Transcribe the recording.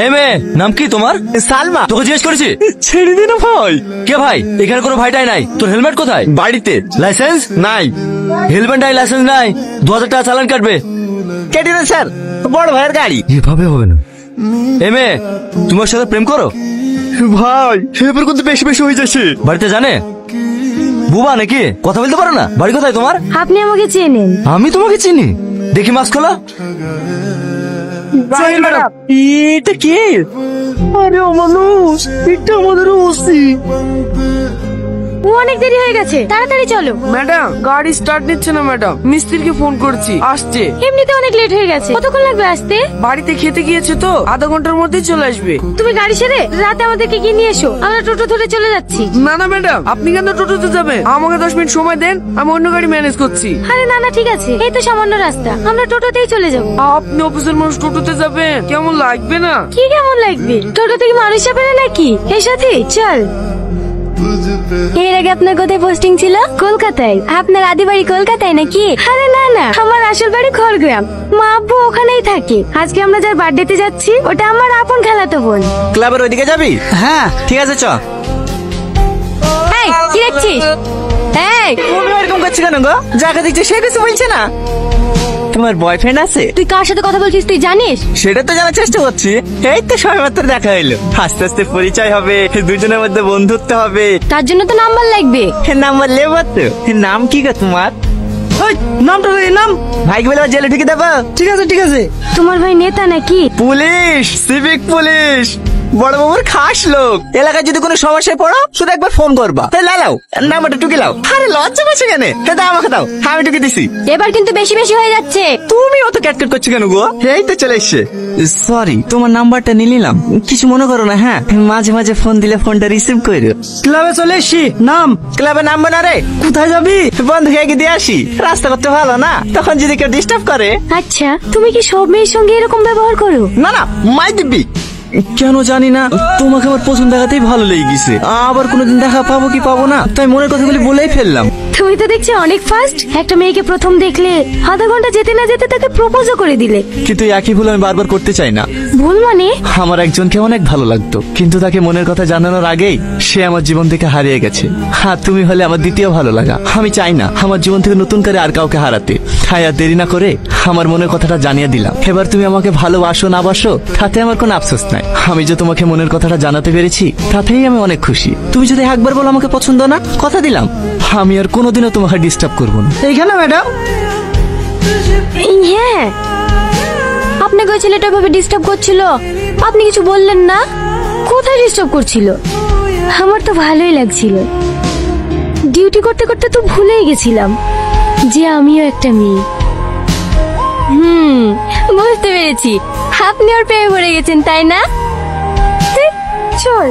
এই মেয়ে নাম কি তোমার? সালমা। তোকে জিজ্ঞেস করেছি? ছেড়ে দে না ভাই। কে ভাই? এখানে কোনো ভাইটাই নাই। তোর হেলমেট কোথায়? বাড়িতে। লাইসেন্স নাই। হেলমেট নাই, লাইসেন্স নাই, 2000 টাকা চালান কাটবে। কেটে দেন স্যার, বড় ভাইয়ের গাড়ি। এভাবে হবে না। এই মেয়ে তোমার সাথে প্রেম করো? ভাই এবার কিন্তু বেশি বেশি হয়ে যাচ্ছে। বাড়িতে জানে? বুবা নাকি? কথা বলতে পারো না? বাড়ি কোথায় তোমার? আপনি আমাকে চেনেন? আমি তোমাকে চিনি। দেখি মাস্ক খোলা। এটা কে? আরে ও মানুষ, এটা আমাদের ওসি। অনেক দেরি হয়ে গেছে, তাড়াতাড়ি চলো। ম্যাডাম গাড়ি স্টার্ট নিচ্ছে না ম্যাডাম, মিস্ত্রিকে ফোন করছি, আসছে। এমনিতে অনেক লেট হয়ে গেছে, কতক্ষণ লাগবে আসতে? বাড়িতে খেতে গিয়েছে তো, আধা ঘন্টার মধ্যেই চলে আসবে। তুমি গাড়ি সেরে রাতে আমাদেরকে গিয়ে নিয়ে এসো, আমরা টোটো ধরে চলে যাচ্ছি। না না ম্যাডাম, আপনি কেন টোটোতে যাবেন? আমাকে 10 মিনিট সময় দেন, আমি অন্য গাড়ি ম্যানেজ করছি। আরে না না ঠিক আছে, এই তো সামান্য রাস্তা, আমরা টোটোতেই চলে যাবো। আপনি অফিসের মানুষ টোটোতে যাবেন, কেমন লাগবে না? কি কেমন লাগবে? টোটো থেকে মানুষ যাবে না নাকি? এই সাথে চল। এর আগে আপনার কোথায় পোস্টিং ছিল? কলকাতায়। আপনার আদি বাড়ি কলকাতায় নাকি? আরে না না, আমার আসল বাড়ি খড়গ্রাম, মা আব্বু ওখানেই থাকে। আজকে আমরা যার বার্থডেতে যাচ্ছি, ওটা আমার আপন খালাতো বোন। ক্লাবের ওইদিকে যাবি? হ্যাঁ ঠিক আছে চ। এই কি দেখছিস? এই তুমি এরকম করছো কেন গো? যাকে দেখছি সে কিছু বলছে না। তোমার বয়ফ্রেন্ড আছে? তুই কার সাথে কথা বলছিস তুই জানিস? সেটা তো জানার চেষ্টা করছি। এই তো সবেমাত্র দেখা হইলো, আস্তে আস্তে পরিচয় হবে, দুজনের মধ্যে বন্ধুত্ব হবে। তার জন্য তো নাম্বার লাগবে। নাম্বার লেবো তো? নাম কি গো তোমার? নামটা নাম ভাই বলে জেলে ঢুকে দেবো। ঠিক আছে ঠিক আছে। তোমার ভাই নেতা নাকি? পুলিশ, সিভিক পুলিশ, বড় বাবুর খাস লোক। এলাকায় যদি কোনো সমস্যায় পড়ো শুধু একবার ফোন করবা। লাও নাম্বারটা টুকে লাও। আরে লজ্জা পাচ্ছে কেন? দাও আমাকে দাও, আমি টুকে দিছি। এবার কিন্তু বেশি বেশি হয়ে যাচ্ছে। তুমি অত ক্যাটকেট করছো কেন গো? এই তো চলে এসছে। সরি, তোমার নাম্বারটা নিয়ে নিলাম, কিছু মনে করো না। হ্যাঁ, মাঝে মাঝে ফোন দিলে ফোনটা রিসিভ করো। ক্লাবে চলে এসছি। নাম? ক্লাবে নামবো না রে। কোথায় যাবি? বন্ধুকে দিয়ে আসি, রাস্তা করতে ভালো না, তখন যদি কেউ ডিস্টার্ব করে। আচ্ছা, তুমি কি সব মেয়ের সঙ্গে এরকম ব্যবহার করো? না না, মাই দিব্যি। কেন জানি না, তোমাকে আমার প্রথম দেখাতেই ভালো লেগে গেছে। আবার কোনোদিন দেখা পাবো কি পাবো না, তাই মনের কথাগুলি বলেই ফেললাম। তুমি তো দেখছি অনেক ফাস্ট। একটা মেয়েকে প্রথম দেখলে আধা ঘন্টা যেতে না যেতে তাকে প্রপোজও করে দিলে। কিন্তু একই ভুল আমি বারবার করতে চাই না। ভুল মানে? আমার একজনকে অনেক ভালো লাগতো, কিন্তু তাকে মনের কথা জানানোর আগেই সে আমার জীবন থেকে হারিয়ে গেছে। হ্যাঁ, তুমি হলে আমার দ্বিতীয় ভালো লাগা। আমি চাই না আমার জীবন থেকে নতুন করে আর কাউকে হারাতে। তাই আর দেরি না করে আমার মনের কথাটা জানিয়ে দিলাম। এবার তুমি আমাকে ভালোবাসো না বাসো তাতে আমার কোনো আফসোস নাই। আমি যে তোমাকে মনের কথাটা জানাতে পেরেছি তাতেই আমি অনেক খুশি। তুমি যদি একবার বলো আমাকে পছন্দ না, কথা দিলাম আমি আর কোনোদিনও তোমাকে ডিস্টার্ব করবো না। এইখানে ম্যাডাম? হ্যাঁ, আপনাকে ওই ছেলেটা ভাবে ডিস্টার্ব করছিল, আপনি কিছু বললেন না? কোথায় ডিস্টার্ব করছিল? আমার তো ভালোই লাগছিল। ডিউটি করতে করতে তো ভুলেই গেছিলাম যে আমিও একটা মেয়ে। বুঝতে পেরেছি, আপনি ওর প্রেমে পড়ে গেছেন তাই না? চল।